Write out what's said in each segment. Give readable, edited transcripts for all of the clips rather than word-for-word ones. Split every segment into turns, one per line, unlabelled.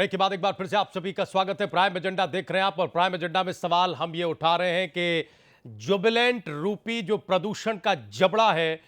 Break के बाद एक बार फिर से आप सभी का स्वागत है। प्राइम एजेंडा देख रहे हैं आप, और प्राइम एजेंडा में सवाल हम ये उठा रहे हैं कि जुबिलेंट रूपी जो प्रदूषण का जबड़ा है,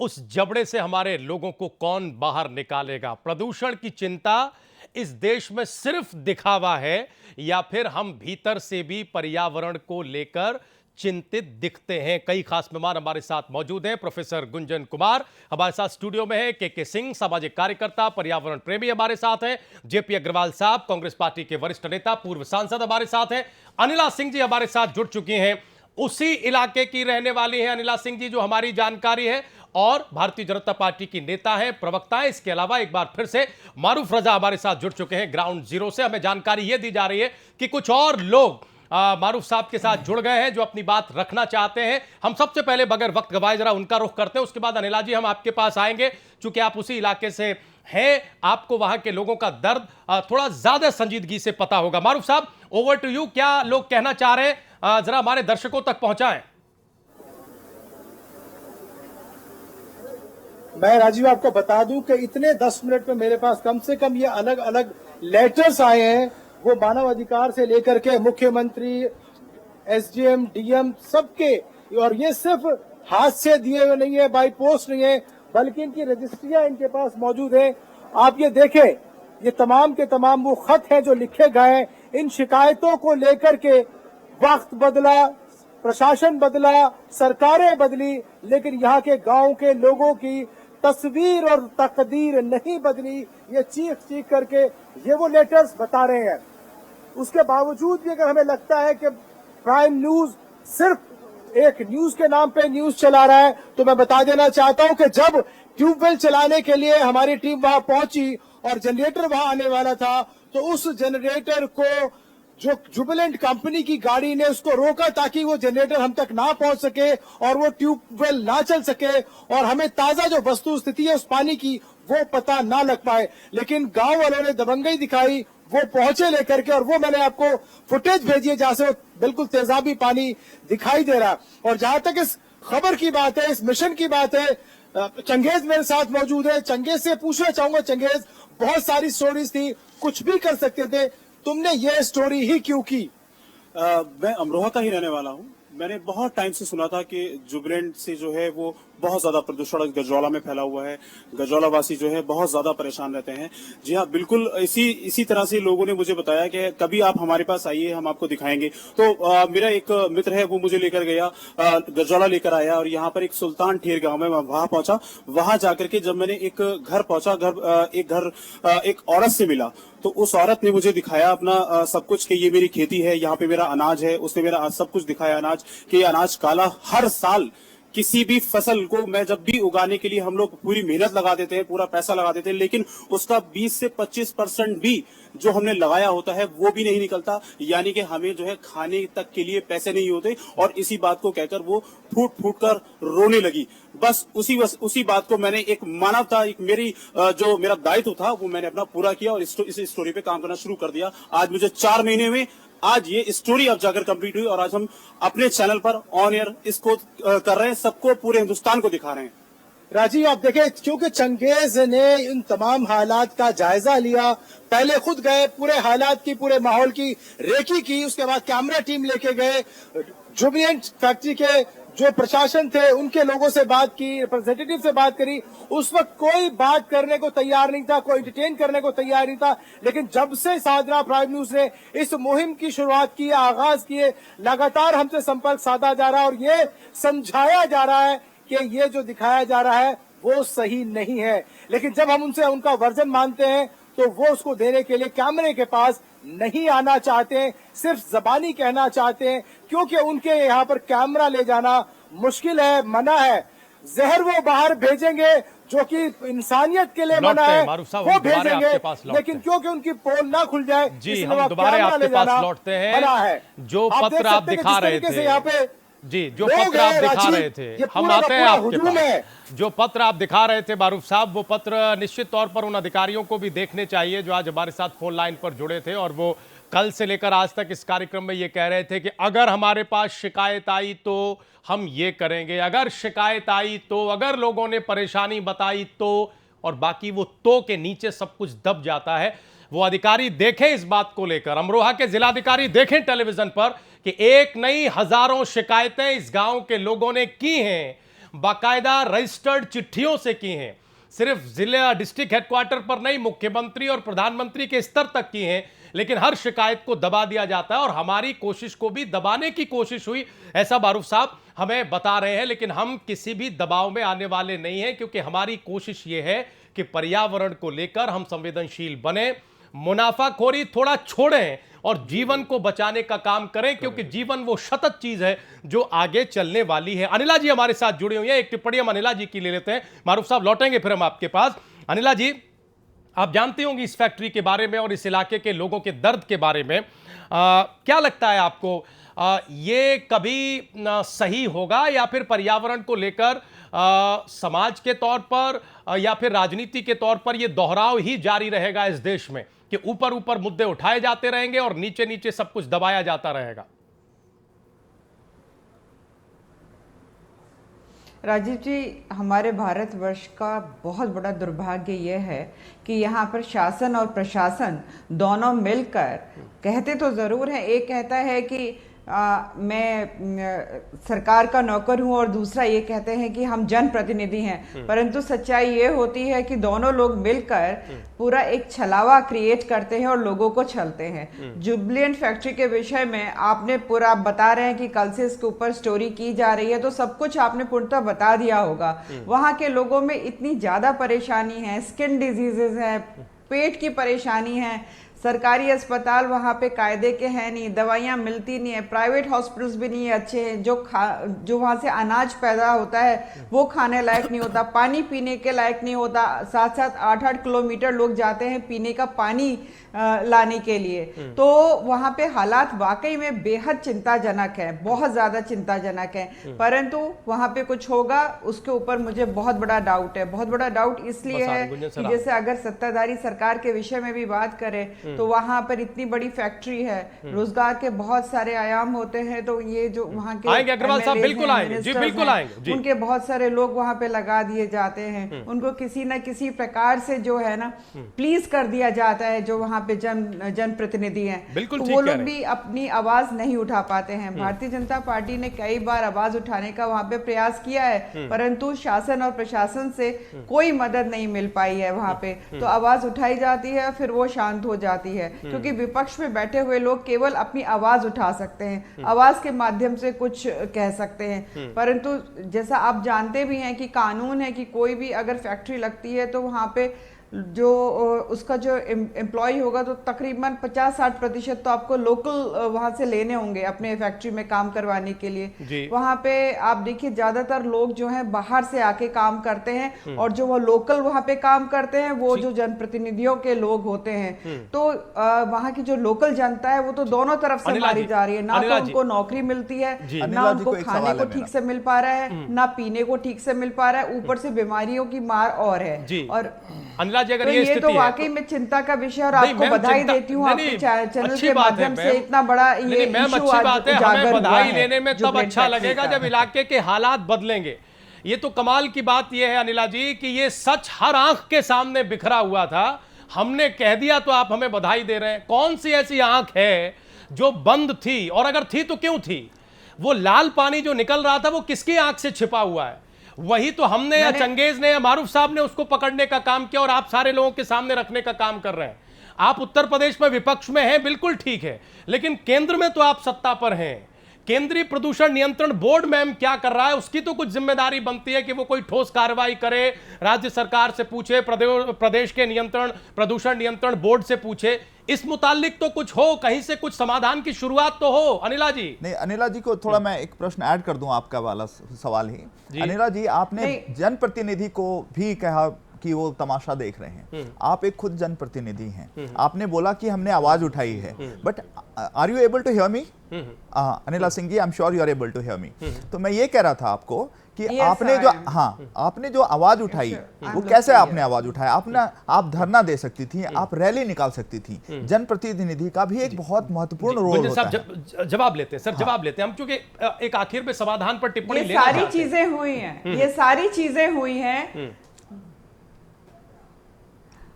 उस जबड़े से हमारे लोगों को कौन बाहर निकालेगा? प्रदूषण की चिंता इस देश में सिर्फ दिखावा है, या फिर हम भीतर से भी पर्यावरण को लेकर चिंतित दिखते हैं? कई खास मेहमान हमारे साथ मौजूद हैं। प्रोफेसर गुंजन कुमार हमारे साथ स्टूडियो में है, के सिंह सामाजिक कार्यकर्ता, पर्यावरण प्रेमी हमारे साथ हैं, जेपी अग्रवाल साहब कांग्रेस पार्टी के वरिष्ठ नेता, पूर्व सांसद हमारे साथ हैं, अनिला सिंह जी हमारे साथ जुड़ चुकी हैं, उसी इलाके की रहने वाली हैं अनिला सिंह जी, जो हमारी जानकारी है, और भारतीय जनता पार्टी की नेता है, प्रवक्ता है। इसके अलावा एक बार फिर से मारूफ रजा हमारे साथ जुड़ चुके हैं ग्राउंड जीरो से। हमें जानकारी यह दी जा रही है कि कुछ और लोग मारूफ साहब के साथ जुड़ गए हैं जो अपनी बात रखना चाहते हैं। हम सबसे पहले बगैर वक्त गवाए जरा उनका रुख करते हैं, उसके बाद अनिला जी हम आपके पास आएंगे, चूंकि आप उसी इलाके से हैं, आपको वहां के लोगों का दर्द थोड़ा ज्यादा संजीदगी से पता होगा। मारूफ साहब, ओवर टू यू। क्या लोग कहना चाह रहे हैं, जरा हमारे दर्शकों तक पहुंचाएं।
मैं राजीव आपको बता दूं कि इतने 10 मिनट में मेरे पास कम से कम ये अलग अलग लेटर्स आए हैं, वो मानव अधिकार से लेकर के मुख्यमंत्री, एसडीएम, डीएम सबके, और ये सिर्फ हाथ से दिए हुए नहीं है, बाय पोस्ट नहीं है, बल्कि इनकी रजिस्ट्रियां इनके पास मौजूद है। आप ये देखें, ये तमाम के तमाम वो खत हैं जो लिखे गए हैं। इन शिकायतों को लेकर के वक्त बदला, प्रशासन बदला, सरकारें बदली, लेकिन यहाँ के गांव के लोगों की तस्वीर और तकदीर नहीं बदली। ये चीख चीख करके ये वो लेटर्स बता रहे हैं। उसके बावजूद भी अगर हमें लगता है कि प्राइम न्यूज सिर्फ एक न्यूज के नाम पे न्यूज चला रहा है, तो मैं बता देना चाहता हूं कि जब ट्यूबवेल चलाने के लिए हमारी टीम वहां पहुंची और जनरेटर वहां आने वाला था, तो उस जनरेटर को जो जुबिलेंट कंपनी की गाड़ी ने उसको रोका ताकि वो जनरेटर हम तक ना पहुंच सके और वो ट्यूबवेल ना चल सके, और हमें ताजा जो वस्तु स्थिति है उस पानी की वो पता ना लग पाए। लेकिन गांव वालों ने दबंगई दिखाई, वो पहुंचे लेकर के, और वो मैंने आपको फुटेज भेजी है जहां से वो बिल्कुल तेजाबी पानी दिखाई दे रहा। और जहां तक इस खबर की बात है, इस मिशन की बात है, चंगेज मेरे साथ मौजूद है। चंगेज से पूछना चाहूंगा, चंगेज, बहुत सारी स्टोरीज थी, कुछ भी कर सकते थे, तुमने ये स्टोरी ही क्यों की?
मैं अमरोहा का ही रहने वाला हूँ। मैंने बहुत टाइम से सुना था कि जुबिलेंट से जो है वो बहुत ज्यादा प्रदूषण गजौला में फैला हुआ है, गजौला वासी जो है बहुत ज्यादा परेशान रहते हैं। जी हाँ, बिल्कुल इसी तरह से लोगों ने मुझे बताया कि कभी आप हमारे पास आइए, हम आपको दिखाएंगे। तो मेरा एक मित्र है, वो मुझे लेकर गया, गजौला लेकर आया, और यहाँ पर एक सुल्तान ठेर गांव में वहां पहुंचा। वहां जाकर के जब मैंने एक घर पहुंचा, एक औरत से मिला, तो उस औरत ने मुझे दिखाया अपना सब कुछ, कि ये मेरी खेती है, यहाँ पे मेरा अनाज है। उसने मेरा सब कुछ दिखाया, अनाज, कि ये अनाज काला, हर साल किसी भी फसल को मैं जब भी उगाने के लिए हम लोग पूरी मेहनत लगा देते हैं, पूरा पैसा लगा देते हैं, लेकिन उसका 20 से 25% भी जो हमने लगाया होता है वो भी नहीं निकलता। यानी कि हमें जो है खाने तक के लिए पैसे नहीं होते। और इसी बात को कहकर वो फूट फूट कर रोने लगी। बस उसी बात को मैंने एक मानवता, एक जो मेरा दायित्व था वो मैंने अपना पूरा किया, और इस स्टोरी पे काम करना शुरू कर दिया। आज मुझे 4 महीने में आज ये स्टोरी अब जाकर कंप्लीट हुई, और आज हम अपने चैनल पर ऑन एयर इसको कर रहे हैं, सबको, पूरे हिंदुस्तान को दिखा रहे हैं।
राजीव, आप देखें, क्योंकि चंगेज ने इन तमाम हालात का जायजा लिया, पहले खुद गए, पूरे हालात की, पूरे माहौल की रेकी की, उसके बाद कैमरा टीम लेके गए, जुबिलेंट फैक्ट्री के जो प्रशासन थे उनके लोगों से बात की, रिप्रेजेंटेटिव से बात करी। उस वक्त कोई बात करने को तैयार नहीं था, कोई एंटरटेन करने को तैयार नहीं था। लेकिन जब से साधना प्राइम न्यूज ने इस मुहिम की शुरुआत की, आगाज किए, लगातार हमसे संपर्क साधा जा रहा है, और ये समझाया जा रहा है कि ये जो दिखाया जा रहा है वो सही नहीं है। लेकिन जब हम उनसे उनका वर्जन मानते हैं, तो वो उसको देने के लिए कैमरे के पास नहीं आना चाहते हैं, सिर्फ जबानी कहना चाहते हैं, क्योंकि उनके यहाँ पर कैमरा ले जाना मुश्किल है, मना है। जहर वो बाहर भेजेंगे जो कि इंसानियत के लिए मना है, वो भेजेंगे, लेकिन क्योंकि उनकी पोल ना खुल जाए,
जी, हम दोबारा आपके पास लौटते हैं। जो पत्र आप दिखा रहे थे, यहाँ पे जी, जो पत्र आप दिखा रहे थे, हम आते हैं आपके पास। जो पत्र आप दिखा रहे थे मारूफ साहब, वो पत्र निश्चित तौर पर उन अधिकारियों को भी देखने चाहिए जो आज हमारे साथ फोन लाइन पर जुड़े थे, और वो कल से लेकर आज तक इस कार्यक्रम में ये कह रहे थे कि अगर हमारे पास शिकायत आई तो हम ये करेंगे, अगर शिकायत आई तो, अगर लोगों ने परेशानी बताई तो, और बाकी वो तो के नीचे सब कुछ दब जाता है। वो अधिकारी देखें इस बात को लेकर, अमरोहा के जिलाधिकारी देखें टेलीविजन पर कि एक नहीं हजारों शिकायतें इस गांव के लोगों ने की हैं, बाकायदा रजिस्टर्ड चिट्ठियों से की हैं, सिर्फ जिला डिस्ट्रिक्ट हेडक्वार्टर पर नहीं, मुख्यमंत्री और प्रधानमंत्री के स्तर तक की हैं, लेकिन हर शिकायत को दबा दिया जाता है और हमारी कोशिश को भी दबाने की कोशिश हुई, ऐसा मारूफ साहब हमें बता रहे हैं। लेकिन हम किसी भी दबाव में आने वाले नहीं हैं, क्योंकि हमारी कोशिश यह है कि पर्यावरण को लेकर हम संवेदनशील बने, मुनाफाखोरी थोड़ा छोड़ें और जीवन को बचाने का काम करें, क्योंकि जीवन वो सतत चीज है जो आगे चलने वाली है। अनिला जी हमारे साथ जुड़े हुए हैं, एक टिप्पणी हम अनिला जी की ले लेते हैं, मारूफ साहब लौटेंगे फिर हम आपके पास। अनिला जी, आप जानती होंगी इस फैक्ट्री के बारे में और इस इलाके के लोगों के दर्द के बारे में, क्या लगता है आपको, ये कभी सही होगा या फिर पर्यावरण को लेकर समाज के तौर पर या फिर राजनीति के तौर पर ये दोहराव ही जारी रहेगा इस देश में कि ऊपर ऊपर मुद्दे उठाए जाते रहेंगे और नीचे नीचे सब कुछ दबाया जाता रहेगा?
राजीव जी, हमारे भारतवर्ष का बहुत बड़ा दुर्भाग्य यह है कि यहाँ पर शासन और प्रशासन दोनों मिलकर कहते तो ज़रूर हैं, एक कहता है कि मैं सरकार का नौकर हूं और दूसरा ये कहते हैं कि हम जनप्रतिनिधि हैं, परंतु सच्चाई ये होती है कि दोनों लोग मिलकर पूरा एक छलावा क्रिएट करते हैं और लोगों को छलते हैं। जुबिलेंट फैक्ट्री के विषय में आपने पूरा बता रहे हैं कि कल से इसके ऊपर स्टोरी की जा रही है, तो सब कुछ आपने पूर्णतः बता दिया होगा। वहां के लोगों में इतनी ज्यादा परेशानी है, स्किन डिजीजेज है, पेट की परेशानी है, सरकारी अस्पताल वहाँ पे कायदे के हैं नहीं, दवाइयाँ मिलती नहीं है, प्राइवेट हॉस्पिटल्स भी नहीं अच्छे हैं, जो वहाँ से अनाज पैदा होता है वो खाने लायक नहीं होता, पानी पीने के लायक नहीं होता, साथ साथ 8-8 किलोमीटर लोग जाते हैं पीने का पानी लाने के लिए। तो वहाँ पे हालात वाकई में बेहद चिंताजनक है, बहुत ज्यादा चिंताजनक है, परंतु वहाँ पे कुछ होगा उसके ऊपर मुझे बहुत बड़ा डाउट है। बहुत बड़ा डाउट इसलिए है कि जैसे अगर सत्ताधारी सरकार के विषय में भी बात करें तो वहाँ पर इतनी बड़ी फैक्ट्री है, रोजगार के बहुत सारे आयाम होते हैं, तो ये जो वहाँ के
आएंगे अग्रवाल साहब, बिल्कुल आएंगे जी, बिल्कुल आएंगे,
उनके बहुत सारे लोग वहाँ पे लगा दिए जाते हैं, उनको किसी न किसी प्रकार से जो है ना प्लीज कर दिया जाता है, जो वहाँ पे जनप्रतिनिधि हैं,
बिल्कुल
तो वो लोग भी अपनी आवाज नहीं उठा पाते हैं। भारतीय जनता पार्टी ने कई बार आवाज उठाने का वहाँ पे प्रयास किया है, परंतु शासन और प्रशासन से कोई मदद नहीं मिल पाई है। वहाँ पे तो आवाज उठाई जाती है फिर वो शांत हो जाती है, क्योंकि विपक्ष में बैठे हुए लोग केवल अपनी आवाज उठा सकते हैं, आवाज के माध्यम से कुछ कह सकते हैं, परंतु जैसा आप जानते भी हैं कि कानून है कि कोई भी अगर फैक्ट्री लगती है तो वहाँ पे जो उसका जो एम्प्लॉय होगा तो तकरीबन 50-60% तो आपको लोकल वहां से लेने होंगे अपने फैक्ट्री में काम करवाने के लिए। वहां पे आप देखिए ज्यादातर लोग जो हैं बाहर से आके काम करते हैं और जो वो लोकल वहां पे काम करते हैं वो जो जनप्रतिनिधियों के लोग होते हैं। तो वहां की जो लोकल जनता है वो तो दोनों तरफ से मारी जा रही है, ना तो उनको नौकरी मिलती है, ना उनको खाने को ठीक से मिल पा रहा है, ना पीने को ठीक से मिल पा रहा है, ऊपर से बीमारियों की मार और है। और
अनिला जी, अगर
तो
ये
तो वाकई में चिंता का विषय, और आपको बधाई देती हूँ आपके चैनल के माध्यम से इतना बड़ा ये इशू आज उजागर हुआ
बधाई
है।
लेने में तब अच्छा लगेगा जब इलाके के हालात बदलेंगे। ये तो कमाल की बात ये है अनिला जी कि ये सच हर आंख के सामने बिखरा हुआ था, हमने कह दिया तो आप हमें बधाई दे रहे हैं। कौन सी ऐसी आंख है जो बंद थी, और अगर थी तो क्यों थी? वो लाल पानी जो निकल रहा था वो किसकी आंख से छिपा हुआ है? वही तो हमने या चंगेज ने या मारूफ साहब ने उसको पकड़ने का काम किया और आप सारे लोगों के सामने रखने का काम कर रहे हैं। आप उत्तर प्रदेश में विपक्ष में हैं, बिल्कुल ठीक है, लेकिन केंद्र में तो आप सत्ता पर हैं। केंद्रीय प्रदूषण नियंत्रण बोर्ड मैम क्या कर रहा है, उसकी तो कुछ जिम्मेदारी बनती है कि वो कोई ठोस कार्रवाई करे, राज्य सरकार से पूछे, प्रदेश के प्रदूषण नियंत्रण बोर्ड से पूछे, इस मुतालिक तो कुछ हो, कहीं से कुछ समाधान की शुरुआत तो हो। अनिला जी,
नहीं, अनिला जी को थोड़ा मैं एक प्रश्न ऐड कर दूं आपका वाला सवाल ही। अनिला जी, आपने जनप्रतिनिधि को भी कहा कि वो तमाशा देख रहे हैं, आप एक खुद जनप्रतिनिधि हैं, आपने बोला कि हमने आवाज उठाई है, but are you able to hear me? Anila Singh ji, I am sure you are able to hear me. तो मैं ये कह रहा था आपको कि आपने जो आपने जो आवाज उठाई वो कैसे आपने आवाज उठाया? आप धरना दे सकती थी, आप रैली निकाल सकती थी। जनप्रतिनिधि का भी एक बहुत महत्वपूर्ण रोल होता है।
जवाब लेते हैं सर, जवाब लेते हैं हम, क्योंकि एक आखिर में समाधान पर टिप्पणी
ये सारी चीजें हुई हैं, ये सारी चीजें हुई हैं।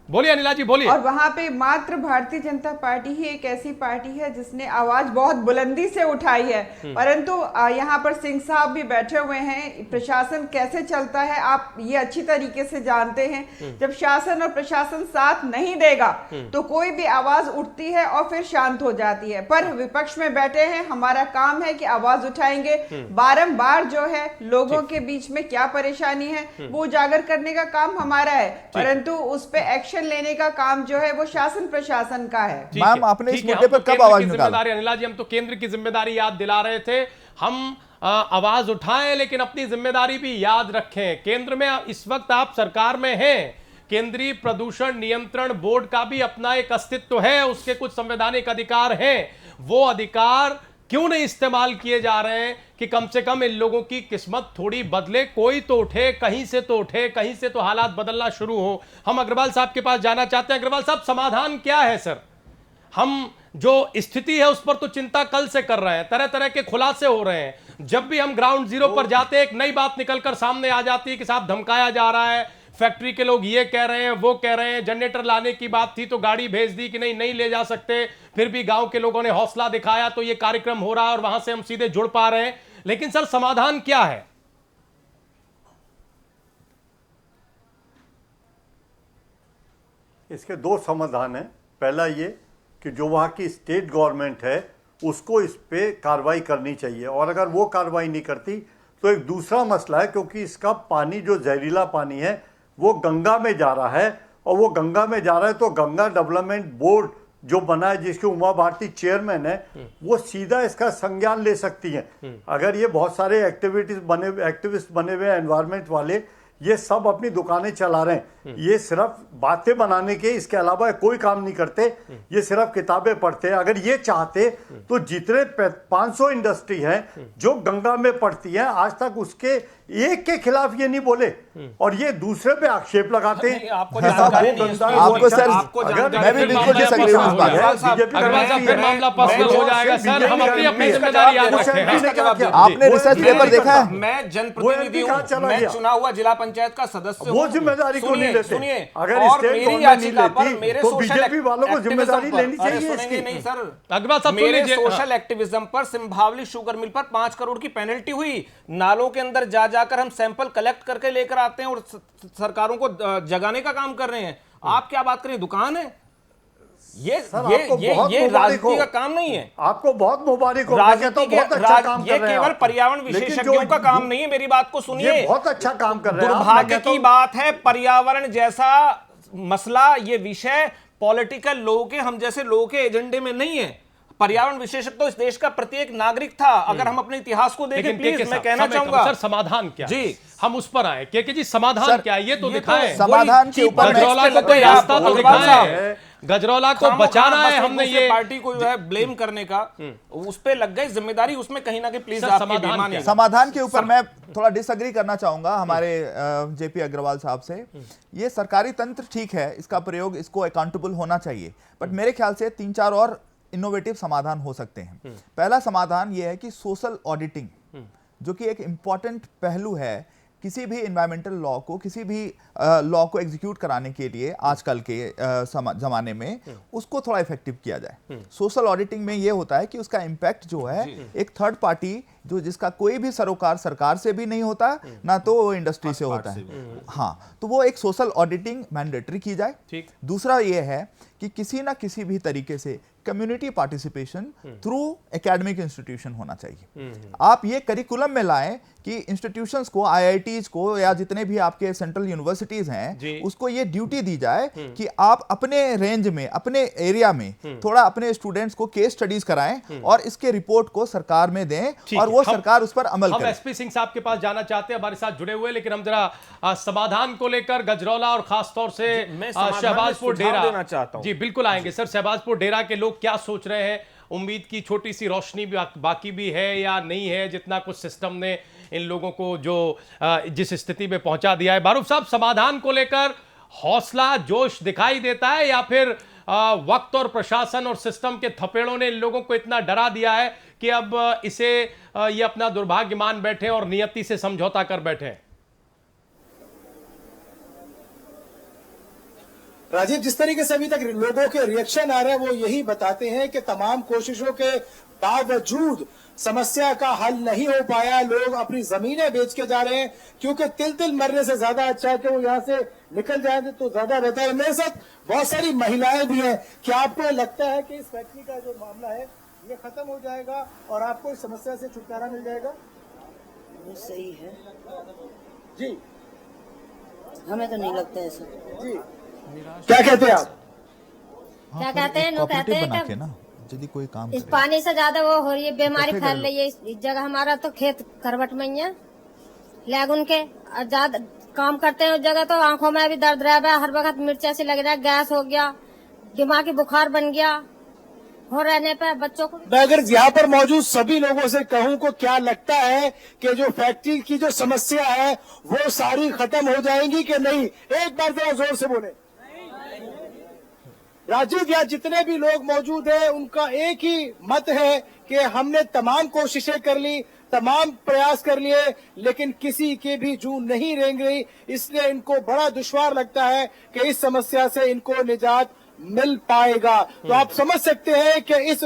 बोलिए अनिला जी, बोलिए।
और वहां पे मात्र भारतीय जनता पार्टी ही एक ऐसी पार्टी है जिसने आवाज बहुत बुलंदी से उठाई है। परंतु यहाँ पर सिंह साहब भी बैठे हुए हैं। प्रशासन कैसे चलता है आप ये अच्छी तरीके से जानते हैं। जब शासन और प्रशासन साथ नहीं देगा तो कोई भी आवाज उठती है और फिर शांत हो जाती है। पर विपक्ष में बैठे हैं, हमारा काम है कि आवाज उठाएंगे, बारंबार जो है लोगों के बीच में क्या परेशानी है वो उजागर करने का काम हमारा है, परंतु उस पे एक्शन लेने का काम जो है वो शासन प्रशासन का है।
मैम, आपने इस मुद्दे पर कब आवाज निकाली?
अनिला जी, हम तो केंद्र की जिम्मेदारी याद दिला रहे थे। हम आवाज उठाएं लेकिन अपनी जिम्मेदारी भी याद रखें। केंद्र में इस वक्त आप सरकार में हैं, केंद्रीय प्रदूषण नियंत्रण बोर्ड का भी अपना एक अस्तित्व है, उसके कुछ संवैधानिक अधिकार हैं। वो अधिकार क्यों नहीं इस्तेमाल किए जा रहे हैं कि कम से कम इन लोगों की किस्मत थोड़ी बदले? कोई तो उठे, कहीं से तो उठे, कहीं से तो हालात बदलना शुरू हो। हम अग्रवाल साहब के पास जाना चाहते हैं। अग्रवाल साहब, समाधान क्या है सर? हम जो स्थिति है उस पर तो चिंता कल से कर रहे हैं, तरह तरह के खुलासे हो रहे हैं। जब भी हम ग्राउंड जीरो पर जाते हैं एक नई बात निकलकर सामने आ जाती है कि साहब धमकाया जा रहा है, फैक्ट्री के लोग ये कह रहे हैं, वो कह रहे हैं, जनरेटर लाने की बात थी तो गाड़ी भेज दी कि नहीं ले जा सकते, फिर भी गांव के लोगों ने हौसला दिखाया तो ये कार्यक्रम हो रहा है और वहां से हम सीधे जुड़ पा रहे हैं। लेकिन सर समाधान क्या है?
इसके दो समाधान हैं। पहला ये कि जो वहाँ की स्टेट गवर्नमेंट है उसको इस पे कार्रवाई करनी चाहिए, और अगर वो कार्रवाई नहीं करती तो एक दूसरा मसला है, क्योंकि इसका पानी जो जहरीला पानी है वो गंगा में जा रहा है, और वो गंगा में जा रहा है तो गंगा डेवलपमेंट बोर्ड जो बना है, जिसके उमा भारती चेयरमैन है, वो सीधा इसका संज्ञान ले सकती है। अगर ये बहुत सारे एक्टिविस्ट बने हुए एनवायरनमेंट वाले ये सब अपनी दुकानें चला रहे हैं, ये सिर्फ बातें बनाने के, इसके अलावा कोई काम नहीं करते, ये सिर्फ किताबें पढ़ते हैं। अगर ये चाहते तो जितने 500 इंडस्ट्री हैं जो गंगा में पड़ती हैं, आज तक उसके एक के खिलाफ ये नहीं बोले, और ये दूसरे पे आक्षेप लगाते हैं।
आपको
जानकारी
नहीं है,
आपको सर, मैं भी बिल्कुल डिसएग्री हूं इस बात
से। फिर मामला पर्सनल हो जाएगा सर, हम अपनी जिम्मेदारी याद रखें।
आपने रिसर्च पेपर देखा है?
मैं जनप्रतिनिधि हूं, मैं चुना हुआ जिला पंचायत का सदस्य हूं।
वो जिम्मेदारी को नहीं लेते।
सुनिए,
अगर
और
स्टेट
मेरी
गवर्नमेंट
याचिका पर
नहीं
मेरे
तो
सोशल
बीजेपी वालों को जिम्मेदारी लेनी चाहिए
सुनेंगे
इसकी।
नहीं सर,
अग्रवाल साहब सुन
मेरे
लीजिए।
सोशल एक्टिविज्म पर सिंभावली शुगर मिल पर 5 करोड़ की पेनल्टी हुई। नालों के अंदर जाकर हम सैंपल कलेक्ट करके लेकर आते हैं और सरकारों को जगाने का काम कर रहे हैं। आप क्या बात करें, दुकान है ये राजनीति का काम नहीं है।
आपको बहुत मुबारक हो,
राजनीति
तो बहुत अच्छा काम कर
ये
रहे हैं
केवल
आप।
पर्यावरण विशेषज्ञों का काम नहीं है, मेरी बात को सुनिए।
ये बहुत अच्छा काम कर रहे हैं आप।
दुर्भाग्य की बात है, पर्यावरण जैसा मसला, ये विषय पॉलिटिकल लोगों के, हम जैसे लोगों के एजेंडे में नहीं है। पर्यावरण विशेषज्ञ तो इस देश का प्रत्येक नागरिक था। अगर हम अपने इतिहास को देखें प्लीज, मैं कहना चाहूंगा
सर समाधान क्या
जी,
हम उस पर आए के जी समाधान क्या है ये तो दिखाएं।
समाधान के ऊपर
गजरौला को कोई रास्ता तो दिखाएं, गजरौला को बचाना है। हमने ये
पार्टी को जो है ब्लेम करने का उस पे लग गई जिम्मेदारी, उसमें कहीं ना कहीं प्लीज
समाधान के ऊपर मैं थोड़ा डिसएग्री करना चाहूंगा हमारे जेपी अग्रवाल साहब से। ये सरकारी तंत्र ठीक है, इसका प्रयोग, इसको अकाउंटेबल होना चाहिए, बट मेरे ख्याल से 3-4 और इनोवेटिव समाधान हो सकते हैं। पहला समाधान यह है कि सोशल ऑडिटिंग, जो कि एक इंपॉर्टेंट पहलू है किसी भी एनवायरमेंटल लॉ को, किसी भी लॉ को एग्जीक्यूट कराने के लिए आजकल के जमाने में, उसको थोड़ा इफेक्टिव किया जाए। सोशल ऑडिटिंग में यह होता है कि उसका इम्पैक्ट जो है एक थर्ड पार्टी जो जिसका कोई भी सरोकार सरकार से भी नहीं होता ना तो वो इंडस्ट्री से होता है, हाँ, तो वो एक सोशल ऑडिटिंग मैंडेटरी की जाए। दूसरा ये है कि किसी ना किसी भी तरीके से community participation through academic institution होना चाहिए। आप ये करिकुलम में लाएं कि इंस्टीट्यूशंस को, आईआईटीज को, या जितने भी आपके सेंट्रल यूनिवर्सिटीज हैं, उसको ये ड्यूटी दी जाए कि आप अपने रेंज में, अपने एरिया में थोड़ा अपने स्टूडेंट्स को केस स्टडीज कराएं और इसके रिपोर्ट को सरकार में दें और वो सरकार उस पर अमल करे।
हम एसपी सिंह साहब के पास जाना चाहते हैं, हमारे साथ जुड़े हुए, लेकिन हम जरा समाधान को लेकर गजरौला और खासतौर से शहबाजपुर डेरा
चाहता हूं।
जी बिल्कुल आएंगे सर। शहबाजपुर डेरा के लोग क्या सोच रहे हैं? उम्मीद की छोटी सी रोशनी बाकी भी है या नहीं है? जितना कुछ सिस्टम ने इन लोगों को जो जिस स्थिति में पहुंचा दिया है, बारूफ साहब समाधान को लेकर हौसला जोश दिखाई देता है या फिर वक्त और प्रशासन और सिस्टम के थपेड़ों ने इन लोगों को इतना डरा दिया है कि अब इसे ये अपना दुर्भाग्य मान बैठे और नियति से समझौता कर बैठे?
राजीव, जिस तरीके से अभी तक लोगों के रिएक्शन आ रहे हैं वो यही बताते हैं कि तमाम कोशिशों के बावजूद समस्या का हल नहीं हो पाया। लोग अपनी जमीनें बेच के जा रहे हैं क्योंकि तिल तिल मरने से ज्यादा अच्छा है कि वो यहाँ से निकल जाए तो ज्यादा रहता है। मेरे साथ बहुत सारी महिलाएं भी हैं। क्या आपको लगता है कि इस फैक्ट्री का जो मामला है ये खत्म हो जाएगा और आपको इस समस्या से छुटकारा मिल जाएगा?
वो सही है
जी,
हमें तो नहीं लगता ऐसा।
जी, क्या कहते हैं आप?
क्या कहते हैं? नो कहते हैं
बना
कि
के ना यदि कोई काम
इस
करे।
पानी से ज्यादा वो हो रही है, बीमारी फैल रही है। इस जगह हमारा तो खेत करवट में ही है, लैगुन के ज्यादा काम करते हैं उस जगह तो आंखों में भी दर्द रह रहा है, हर वक्त मिर्चा से लग रहा है, गैस हो गया, दिमागी बुखार बन गया, हो रहने पे बच्चों को।
मैं अगर यहाँ पर मौजूद सभी लोगों से कहूँ को क्या लगता है कि जो फैक्ट्री की जो समस्या है वो सारी खत्म हो जाएंगी कि नहीं? एक बार जरा जोर से बोले। राजीव, यहाँ जितने भी लोग मौजूद हैं उनका एक ही मत है कि हमने तमाम कोशिशें कर ली, तमाम प्रयास कर लिए, लेकिन किसी के भी जून नहीं रेंग रही। इसलिए इनको बड़ा दुश्वार लगता है कि इस समस्या से इनको निजात मिल पाएगा। तो आप समझ सकते हैं कि इस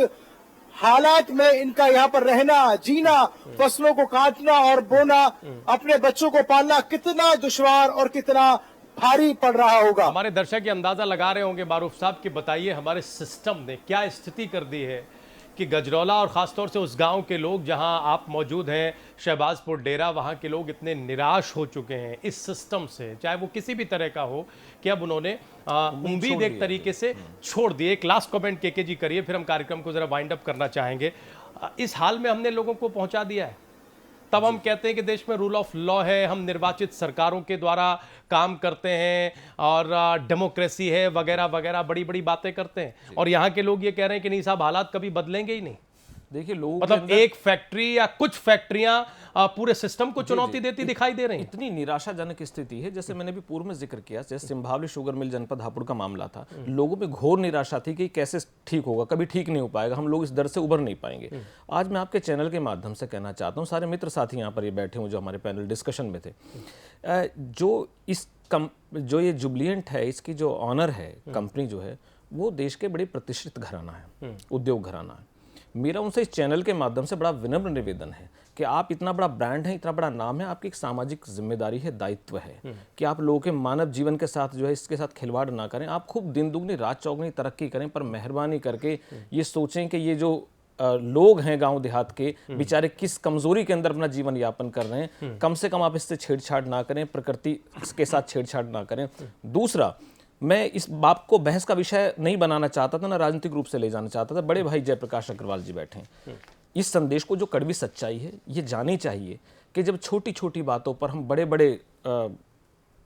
हालात में इनका यहाँ पर रहना, जीना, फसलों को काटना और बोना, अपने बच्चों को पालना कितना दुश्वार और कितना भारी पड़ रहा होगा।
हमारे दर्शक ये अंदाजा लगा रहे होंगे मारूफ साहब कि बताइए हमारे सिस्टम ने क्या स्थिति कर दी है कि गजरौला और खासतौर से उस गांव के लोग जहां आप मौजूद हैं, शहबाजपुर डेरा, वहां के लोग इतने निराश हो चुके हैं इस सिस्टम से, चाहे वो किसी भी तरह का हो, कि अब उन्होंने उम्मीद एक तरीके से छोड़ दी। एक लास्ट कमेंट के जी करिए, फिर हम कार्यक्रम को जरा वाइंड अप करना चाहेंगे। इस हाल में हमने लोगों को पहुंचा दिया है, तब हम कहते हैं कि देश में रूल ऑफ लॉ है, हम निर्वाचित सरकारों के द्वारा काम करते हैं और डेमोक्रेसी है वगैरह वगैरह, बड़ी बड़ी बातें करते हैं, और यहाँ के लोग ये कह रहे हैं कि नहीं साहब, हालात कभी बदलेंगे ही नहीं।
देखिए लोग
मतलब एक फैक्ट्री या कुछ फैक्ट्रियां पूरे सिस्टम को चुनौती देती दिखाई दे रही हैं।
इतनी निराशाजनक स्थिति है, जैसे मैंने भी पूर्व में जिक्र किया, जैसे सिंभावली शुगर मिल जनपद हापुड़ का मामला था, लोगों में घोर निराशा थी कि कैसे ठीक होगा, कभी ठीक नहीं हो पाएगा, हम लोग इस दर से उबर नहीं पाएंगे। आज मैं आपके चैनल के माध्यम से कहना चाहता हूँ, सारे मित्र साथी यहाँ पर ये बैठे हुए जो हमारे पैनल डिस्कशन में थे, जो ये जुबलिएंट है, इसकी जो ऑनर है कंपनी जो है, वो देश के बड़े प्रतिष्ठित घराना है, उद्योग घराना है। मेरा उनसे इस चैनल के माध्यम से बड़ा विनम्र निवेदन है कि आप इतना बड़ा ब्रांड है, इतना बड़ा नाम है, आपकी एक सामाजिक जिम्मेदारी है, दायित्व है कि आप लोगों के मानव जीवन के साथ जो है इसके साथ खिलवाड़ ना करें। आप खूब दिन दुगनी रात चौगनी तरक्की करें, पर मेहरबानी करके ये सोचें कि ये जो लोग हैं गांव देहात के बेचारे किस कमजोरी के अंदर अपना जीवन यापन कर रहे हैं, कम से कम आप इससे छेड़छाड़ ना करें, प्रकृति के साथ छेड़छाड़ ना करें। दूसरा, मैं इस बात को बहस का विषय नहीं बनाना चाहता था, ना राजनीतिक रूप से ले जाना चाहता था। बड़े भाई जयप्रकाश अग्रवाल जी बैठे हैं, इस संदेश को जो कड़वी सच्चाई है ये जानी चाहिए कि जब छोटी छोटी बातों पर हम बड़े बड़े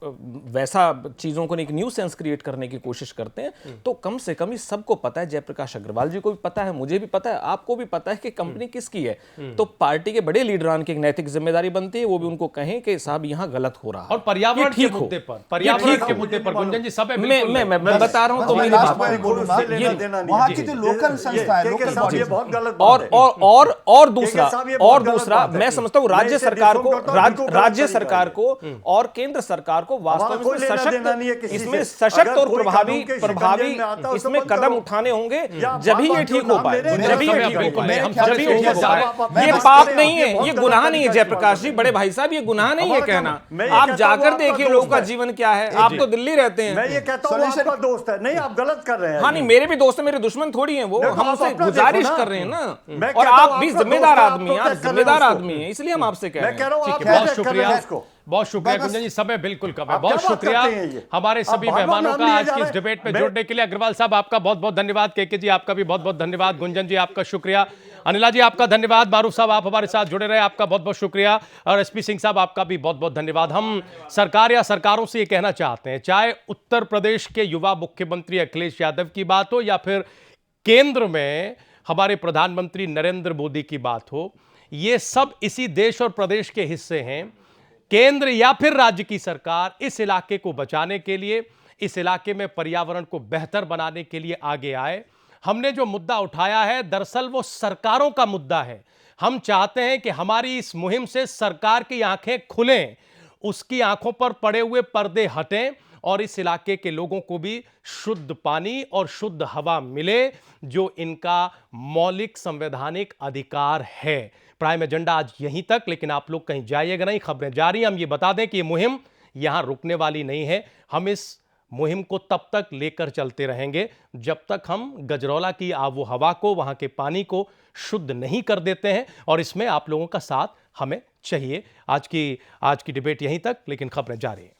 वैसा चीज़ों को एक न्यू सेंस क्रिएट करने की कोशिश करते हैं, तो कम से कम इस सबको पता है, जयप्रकाश अग्रवाल जी को भी पता है, मुझे भी पता है, आपको भी पता है कि कंपनी किसकी है। तो पार्टी के बड़े लीडरान की एक नैतिक जिम्मेदारी बनती है, वो भी उनको कहें कि साहब यहाँ गलत हो रहा है।
और पर्यावरण के मुद्दे पर, पर्यावरण के मुद्दे पर गुंजन जी सब है,
मैं बता रहा हूँ, तो मेरी बात
वहाँ की जो लोकल संस्था है, लोकल बॉडी,
और दूसरा मैं समझता हूँ राज्य सरकार को और केंद्र सरकार को वास्तव में इसमें सशक्त और प्रभावी इसमें कदम उठाने होंगे, जभी ये ठीक हो पाए, जभी ये ठीक हो पाए। ये पाप नहीं है, ये गुनाह नहीं है जयप्रकाश जी, बड़े भाई साहब, ये गुनाह नहीं है कहना। आप जाकर देखिए लोगों का जीवन क्या है, आप तो दिल्ली रहते हैं।
मैं ये कहता हूं आपका दोस्त है, नहीं आप गलत कर रहे हैं।
हाँ नहीं, मेरे भी दोस्त है, मेरे दुश्मन थोड़ी हैं वो, हम उनसे गुजारिश कर रहे हैं ना। और आप भी जिम्मेदार आदमी हैं, आप जिम्मेदार आदमी हैं, इसलिए हम आपसे कह रहे हैं।
बहुत शुक्रिया, बहुत शुक्रिया गुंजन जी, समय बिल्कुल कम है। बहुत शुक्रिया हमारे सभी मेहमानों का आज की इस डिबेट में जुड़ने के लिए। अग्रवाल साहब आपका बहुत बहुत धन्यवाद, के जी आपका भी बहुत बहुत धन्यवाद, गुंजन जी आपका शुक्रिया, अनिला जी आपका धन्यवाद, मारूफ साहब आप हमारे साथ जुड़े रहे, आपका बहुत बहुत शुक्रिया, और एसपी सिंह साहब आपका भी बहुत बहुत धन्यवाद। हम सरकार या सरकारों से ये कहना चाहते हैं, चाहे उत्तर प्रदेश के युवा मुख्यमंत्री अखिलेश यादव की बात हो या फिर केंद्र में हमारे प्रधानमंत्री नरेंद्र मोदी की बात हो, ये सब इसी देश और प्रदेश के हिस्से हैं। केंद्र या फिर राज्य की सरकार इस इलाके को बचाने के लिए, इस इलाके में पर्यावरण को बेहतर बनाने के लिए आगे आए। हमने जो मुद्दा उठाया है दरअसल वो सरकारों का मुद्दा है। हम चाहते हैं कि हमारी इस मुहिम से सरकार की आंखें खुलें, उसकी आंखों पर पड़े हुए पर्दे हटें और इस इलाके के लोगों को भी शुद्ध पानी और शुद्ध हवा मिले, जो इनका मौलिक संवैधानिक अधिकार है। प्राइम एजेंडा आज यहीं तक, लेकिन आप लोग कहीं जाइएगा नहीं, खबरें जारी। हम ये बता दें कि ये मुहिम यहां रुकने वाली नहीं है। हम इस मुहिम को तब तक लेकर चलते रहेंगे जब तक हम गजरौला की आबो हवा को, वहां के पानी को शुद्ध नहीं कर देते हैं, और इसमें आप लोगों का साथ हमें चाहिए। आज की डिबेट यहीं तक, लेकिन खबरें जारी हैं।